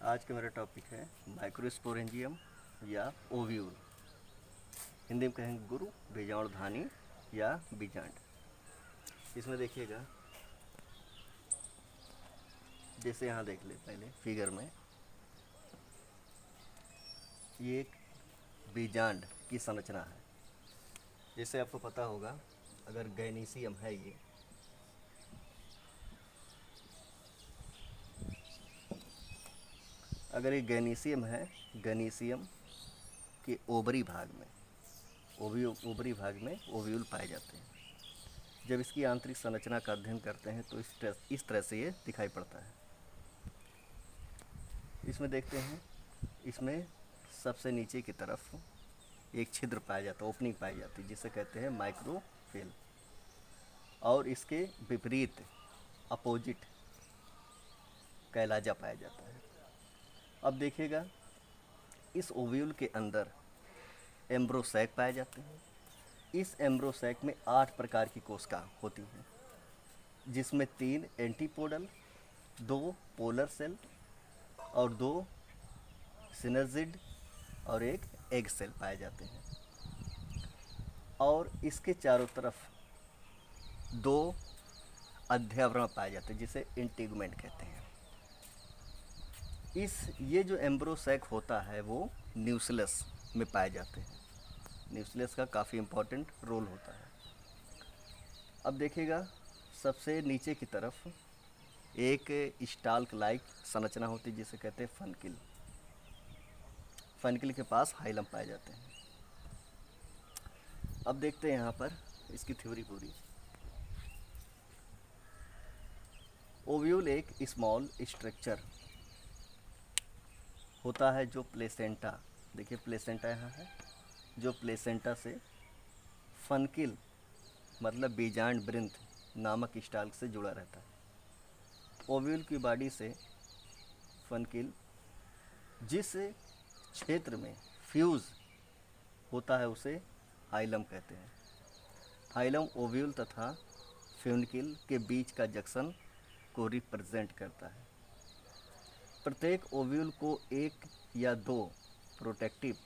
आज का मेरा टॉपिक है माइक्रोस्पोरेंजियम या ओव्यूल। हिंदी में कहेंगे गुरु, बीजाणुधानी या बीजांड। इसमें देखिएगा, जैसे यहाँ देख ले पहले फिगर में, ये एक बीजांड की संरचना है। जैसे आपको पता होगा, अगर गैनीशियम है ये, अगर ये गैनीशियम है, गैनीशियम के ओवरी भाग में, ओवरी भाग में ओव्यूल पाए जाते हैं। जब इसकी आंतरिक संरचना का अध्ययन करते हैं तो इस तरह से ये दिखाई पड़ता है। इसमें देखते हैं, इसमें सबसे नीचे की तरफ एक छिद्र पाया जाता है, ओपनिंग पाई जाती है, जिसे कहते हैं माइक्रोफिल। और इसके विपरीत अपोजिट कैलाजा पाया जाता है। अब देखिएगा, इस ओव्यूल के अंदर एम्ब्रोसैक पाए जाते हैं। इस एम्ब्रोसैक में 8 प्रकार की कोशिका होती हैं, जिसमें 3 एंटीपोडल, 2 पोलर सेल और 2 सिनर्जिड और एक एग सेल पाए जाते हैं। और इसके चारों तरफ 2 अध्यावरण पाए जाते हैं, जिसे इंटीगमेंट कहते हैं। ये जो एम्ब्रोसैक होता है वो न्यूक्लियस में पाए जाते हैं। न्यूक्लियस का काफ़ी इम्पोर्टेंट रोल होता है। अब देखिएगा, सबसे नीचे की तरफ एक स्टाल्क लाइक संरचना होती है, जिसे कहते हैं फनकिल। फनकिल के पास हाइलम पाए जाते हैं। अब देखते हैं यहाँ पर इसकी थ्योरी पूरी। ओव्यूल एक स्मॉल स्ट्रक्चर होता है जो प्लेसेंटा, देखिए प्लेसेंटा यहाँ है, जो प्लेसेंटा से फनकिल मतलब बीजांड वृंत नामक स्टाल्क से जुड़ा रहता है। ओव्यूल की बॉडी से फनकिल जिस क्षेत्र में फ्यूज़ होता है उसे हाइलम कहते हैं। हाइलम ओव्यूल तथा फ्यूनिकिल के बीच का जंक्शन को रिप्रेजेंट करता है। प्रत्येक ओव्यूल को 1 या 2 प्रोटेक्टिव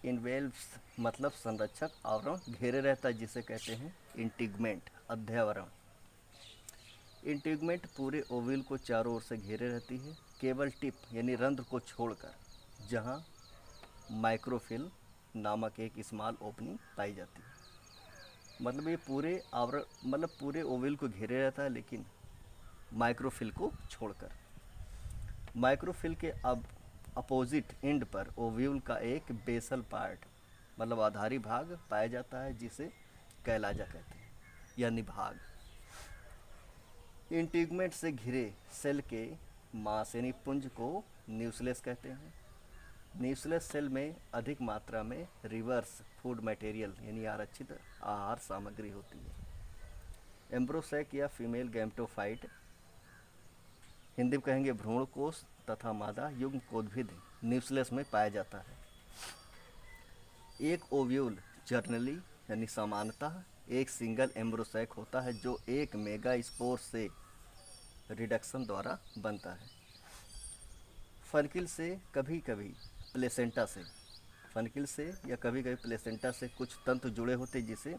इन्वेल्व्स मतलब संरक्षक आवरण घेरे रहता है, जिसे कहते हैं इंटीगमेंट, अध्यावरण। इंटीगमेंट पूरे ओव्यूल को चारों ओर से घेरे रहती है, केवल टिप यानी रंध्र को छोड़कर, जहां माइक्रोफिल नामक एक स्मॉल ओपनिंग पाई जाती है। मतलब ये पूरे आवरण, मतलब पूरे ओव्यूल को घेरे रहता है, लेकिन माइक्रोफिल को छोड़कर। माइक्रोफिल के अब अपोजिट एंड पर ओव्यूल का एक बेसल पार्ट मतलब आधारी भाग पाया जाता है, जिसे कैलाजा कहते हैं या निभाग। इंटीगमेंट से घिरे सेल के मास यानी पुंज को न्यूक्लियस कहते हैं। न्यूक्लियस सेल में अधिक मात्रा में रिवर्स फूड मटेरियल यानी आरक्षित आहार सामग्री होती है। एम्ब्रोसैक या फीमेल गैमेटोफाइट, हिंदी में कहेंगे भ्रूणकोश तथा मादा युग्मकोद्भिद न्यूक्लियस में पाया जाता है। एक ओव्यूल जर्नली यानी सामान्यतः एक सिंगल एम्ब्रोसैक होता है, जो एक मेगा स्पोर से रिडक्शन द्वारा बनता है। फनकिल से कभी कभी प्लेसेंटा से, फनकिल से या कभी कभी प्लेसेंटा से कुछ तंतु जुड़े होते, जिसे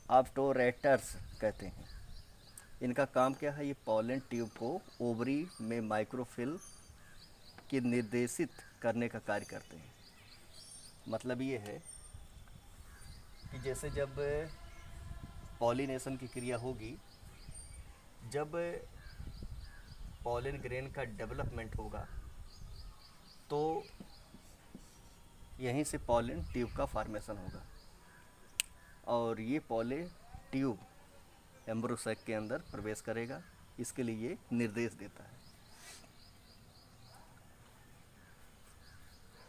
ऑप्टोरेटर्स कहते हैं। इनका काम क्या है? ये पॉलन ट्यूब को ओवरी में माइक्रोफिल की निर्देशित करने का कार्य करते हैं। मतलब ये है कि जैसे जब पॉलिनेशन की क्रिया होगी, जब पॉलन ग्रेन का डेवलपमेंट होगा, तो यहीं से पॉलन ट्यूब का फॉर्मेशन होगा, और ये पॉलन ट्यूब एम्ब्रोसैक के अंदर प्रवेश करेगा। इसके लिए ये निर्देश देता है।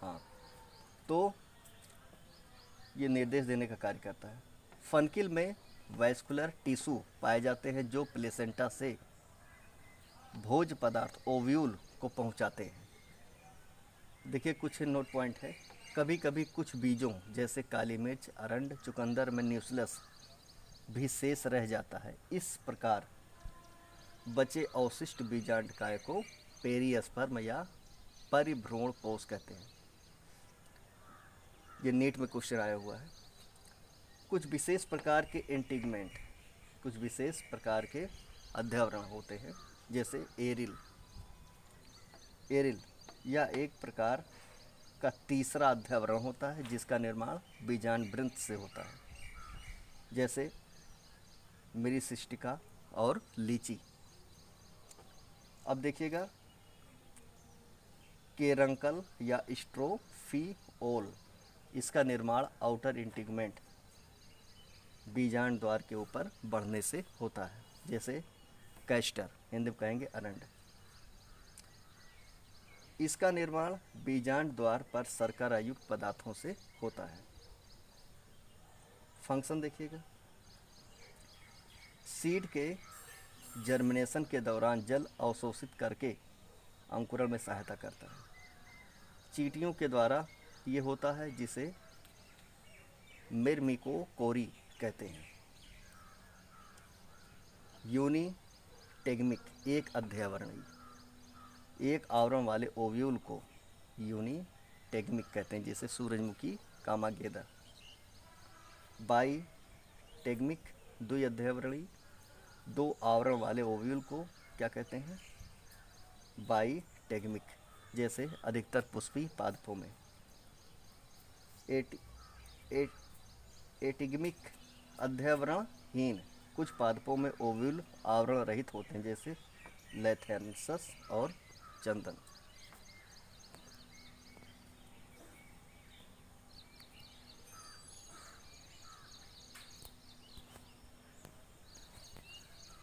हाँ, तो ये निर्देश देने का कार्य करता है। फनकिल में वैस्कुलर टिश्यू पाए जाते हैं, जो प्लेसेंटा से भोज्य पदार्थ ओव्यूल को पहुंचाते हैं। देखिए कुछ नोट पॉइंट है। कभी कभी कुछ बीजों जैसे काली मिर्च, अरंड, चुकंदर में न्यूक्लियस भी शेष रह जाता है। इस प्रकार बचे अवशिष्ट बीजांडकाय को पेरिस्पर्म या परिभ्रूण कोष कहते हैं। ये नीट में क्वेश्चन आया हुआ है। कुछ विशेष प्रकार के इंटीगमेंट, कुछ विशेष प्रकार के अध्यावरण होते हैं, जैसे एरिल या एक प्रकार का तीसरा अध्यावरण होता है जिसका निर्माण बीजांड से होता है, जैसे मिरीसिस्टिका और लीची। अब देखिएगा, केरंकल या स्ट्रोफिओल, इसका निर्माण आउटर इंटीगमेंट बीजांड द्वार के ऊपर बढ़ने से होता है, जैसे कैस्टर, हिंदी में कहेंगे अरंड। इसका निर्माण बीजांड द्वार पर शर्करा युक्त पदार्थों से होता है। फंक्शन देखिएगा, सीड के जर्मिनेशन के दौरान जल अवशोषित करके अंकुरण में सहायता करता है। चींटियों के द्वारा ये होता है, जिसे मिर्मिकोकोरी कहते हैं। यूनिटेगमिक, एक अध्यावरणीय, एक आवरण वाले ओव्यूल को यूनिटेगमिक कहते हैं, जैसे सूरजमुखी, कामागेदा। बाईटेगमिक, द्विअध्यावरणीय, दो आवरण वाले ओव्यूल को क्या कहते हैं? बाईटेगमिक, जैसे अधिकतर पुष्पी पादपों में। एटिगमिक, अध्यावरणहीन, कुछ पादपों में ओव्यूल आवरण रहित होते हैं, जैसे लैथेनसस और चंदन।